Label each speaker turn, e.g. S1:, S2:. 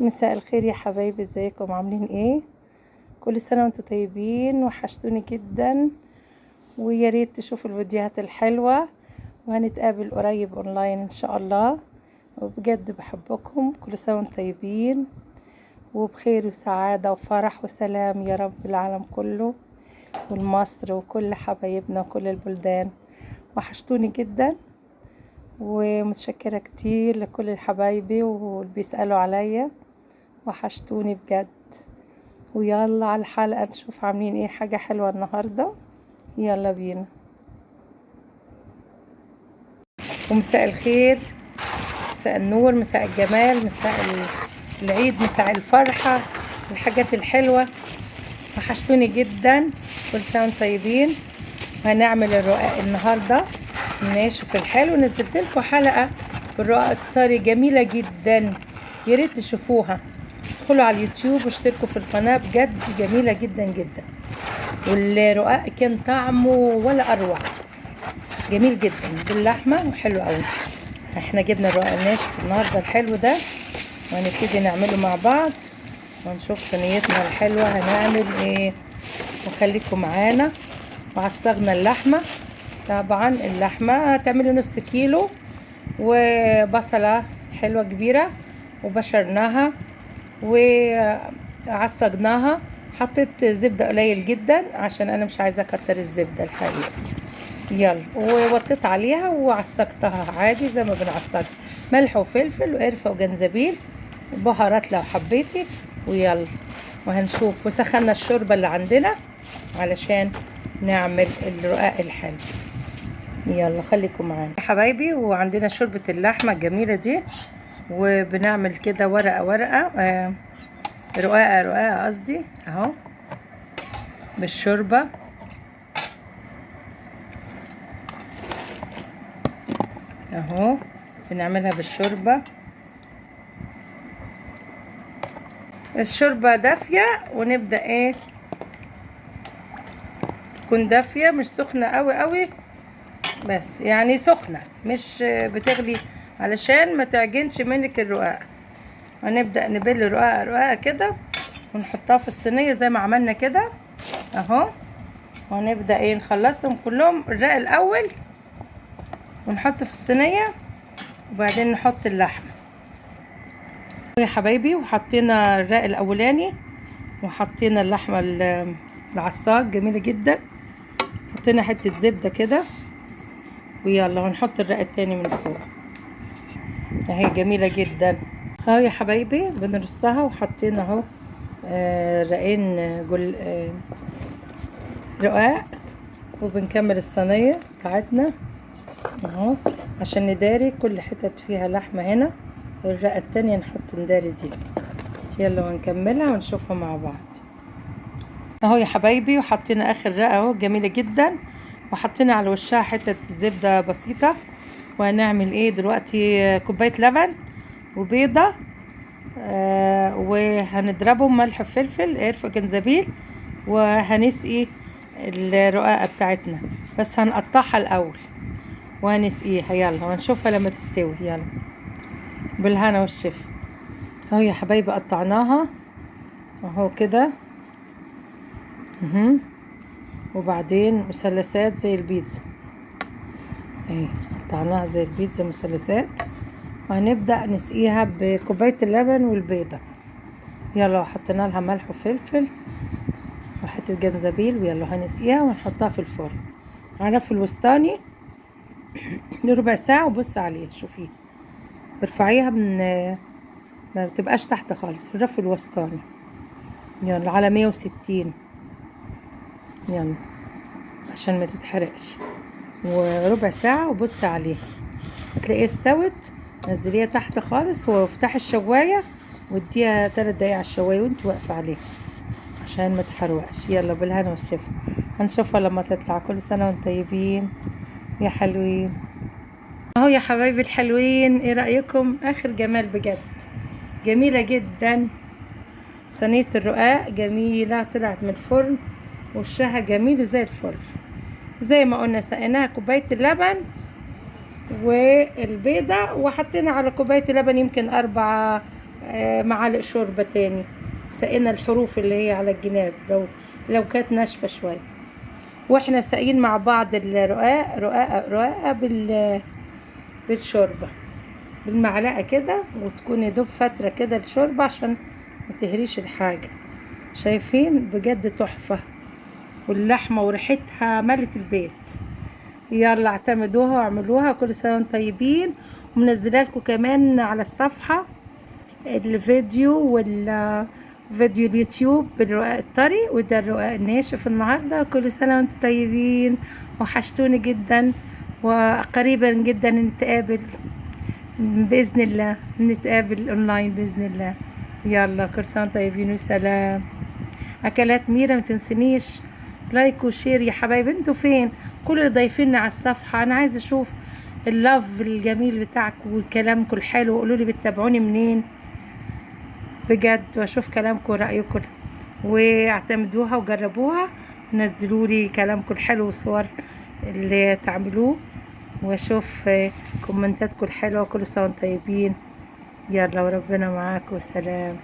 S1: مساء الخير يا حبايبي، ازيكم عاملين ايه؟ كل سنة وانتم طيبين، وحشتوني جدا. ويا ريت تشوفوا الفيديوهات الحلوة، وهنتقابل قريب اونلاين ان شاء الله. وبجد بحبكم، كل سنة وانتم طيبين وبخير وسعادة وفرح وسلام يا رب العالم كله، والمصر وكل حبايبنا وكل البلدان. وحشتوني جدا، ومتشكرة كتير لكل حبايبي واللي بيسألوا عليا. وحشتوني بجد. ويلا على الحلقة نشوف عاملين ايه، حاجة حلوة النهاردة. يلا بينا. ومساء الخير، مساء النور، مساء الجمال، مساء العيد، مساء الفرحة، الحاجات الحلوة. وحشتوني جدا، كل سنة وانتم طيبين. وهنعمل الرقاق النهاردة الناشف الحلو. نزلت لكم حلقة بالرقاق الطري جميلة جدا، يا ريت تشوفوها. ادخلوا على اليوتيوب واشتركوا في القناة، بجد جميلة جدا جدا. والرقاق كان طعمه ولا اروع، جميل جدا باللحمه وحلو قوي. احنا جبنا الرقاق الناشف النهارده الحلو ده، وهنبتدي نعمله مع بعض ونشوف صينيتنا الحلوه هنعمل ايه. وخليكم معانا. وعصجنا اللحمه، طبعا اللحمه هتعملي نص كيلو، وبصله حلوه كبيره وبشرناها وعصجناها. حطيت زبدة قليل جدا عشان انا مش عايزة اكتر الزبدة الحقيقة. يلا، ووطيت عليها وعصقتها عادي زي ما بنعصقها، ملح وفلفل وقرفة وجنزبيل، بهارات لو حبيتي. ويلا وهنشوف. وسخنا الشوربة اللي عندنا علشان نعمل الرقاق الحلو. يلا خليكم معانا يا حبايبي. وعندنا شوربة اللحمة الجميلة دي، وبنعمل كده ورقة ورقة، رقاقة رقاقة قصدي، اهو بالشوربة اهو. بنعملها بالشوربة، الشوربة دافية، ونبدأ ايه، تكون دافية مش سخنة قوي قوي، بس يعني سخنة مش بتغلي علشان ما تعجنش منك الرقاق. هنبدأ نبل رقاقة رقاقة كده ونحطها في الصينية زي ما عملنا كده اهو. وهنبدأ ايه، نخلصهم كلهم الرق الاول ونحط في الصينية، وبعدين نحط اللحمة يا حبايبي. وحطينا الرق الاولاني، وحطينا اللحمة العصاج جميلة جدا، حطينا حتة زبدة كده. ويلا ونحط الرق التاني من فوق اهي جميلة جدا اهو يا حبايبي. بنرصها وحطينا اهو رقين جل رقاق. وبنكمل الصينية بتاعتنا اهو عشان نداري كل حتت فيها لحمة هنا، والرقة التانية نحط نداري دي. يلا ونكملها ونشوفها مع بعض اهو يا حبايبي. وحطينا اخر رقة اهو جميلة جدا، وحطينا على وشها حتة زبدة بسيطة. وهنعمل ايه دلوقتي، كوباية لبن وبيضة، وهنضربهم ملح وفلفل قرفة جنزبيل، وهنسقي الرقاقة بتاعتنا، بس هنقطعها الاول وهنسقيها. يلا ونشوفها لما تستوي. يلا بالهنا والشفا اهو يا حبايبي. قطعناها اهو كده وبعدين مثلثات زي البيتزا اهي، قطعناها زي البيتزا مثلثات. وهنبدأ نسقيها بكوباية اللبن والبيضة. يلا حطينا لها ملح وفلفل وحتة جنزبيل، ويلا هنسقيها ونحطها في الفرن على الرف الوسطاني لربع ساعة. وبص عليها شوفي، ارفعيها من ما تبقاش تحت خالص، الرف الوسطاني. يلا على 160، يلا عشان ما تتحرقش. وربع ساعة وبص عليها هتلاقيها استوت. نزليها تحت خالص وافتحي الشواية واديها 3 دقايق على الشواية وانت واقفة عليها عشان ما تحرقش. يلا بالهنا والشفا، هنشوفها لما تطلع. كل سنة وانتم طيبين يا حلوين اهو يا حبايبي الحلوين. ايه رأيكم؟ اخر جمال بجد، جميلة جدا. صينية الرقاق جميلة، طلعت من الفرن وشها جميل زي الفل. زي ما قلنا سقيناها كوباية اللبن والبيضة، وحطينا على كوباية اللبن يمكن 4 معالق شوربة تاني. سقينا الحروف اللي هي على الجناب لو كانت ناشفة شوية. واحنا ساقين مع بعض الرقاق رقاقة بالشوربة بالمعلقة كده، وتكون يدوب فترة كده الشوربة عشان ما تهريش الحاجة. شايفين بجد تحفة، واللحمة وريحتها ملت البيت. يلا اعتمدوها واعملوها. كل سنة وانتم طيبين. ومنزله لكم كمان على الصفحة الفيديو فيديو اليوتيوب بالرقاق الطري، وده الرقاق الناشف النهارده. كل سنة وانتم طيبين، وحشتوني جدا، وقريبا جدا نتقابل بإذن الله، نتقابل اونلاين بإذن الله. يلا كل سنة وانتم طيبين وسلام. اكلات ميرا متنسنيش لايك وشير يا حبايبي. انتوا فين كل اللي ضايفيني على الصفحة؟ انا عايزة اشوف اللاف الجميل بتاعكم وكلامكم الحلو، وقولوا لي بتتابعوني منين بجد، واشوف كلامكم ورأيكم، واعتمدوها وجربوها، ونزلوا لي كلامكم الحلو والصور اللي تعملوه، واشوف كومنتاتكم الحلوة. كل سنة وانتم طيبين. يلا وربنا معاكم وسلام.